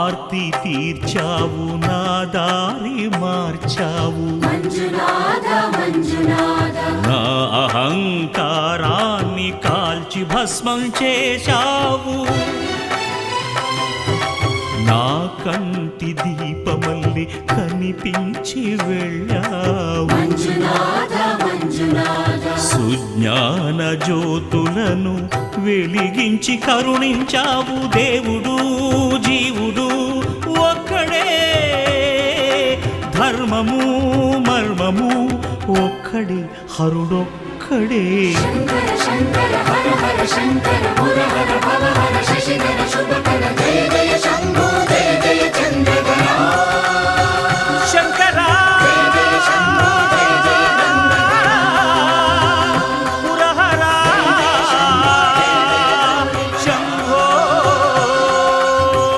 ఆర్తి తీర్చావు నా దారి మార్చావు నా అహంకారాన్ని కాల్చి భస్మం చేశావు నా కంటి దీపమల్లి కనిపించి వెళ్ళావు సుజ్ఞాన జ్యోతులను వెలిగించి కరుణించావు దేవుడు జీవుడు ఒక్కడే ధర్మము మర్మము ఒక్కడే హరుడొక్కడే శంకర శంకర హర హర శంకర ముర హర భవ హర శశిధర శుభకర జయ జయ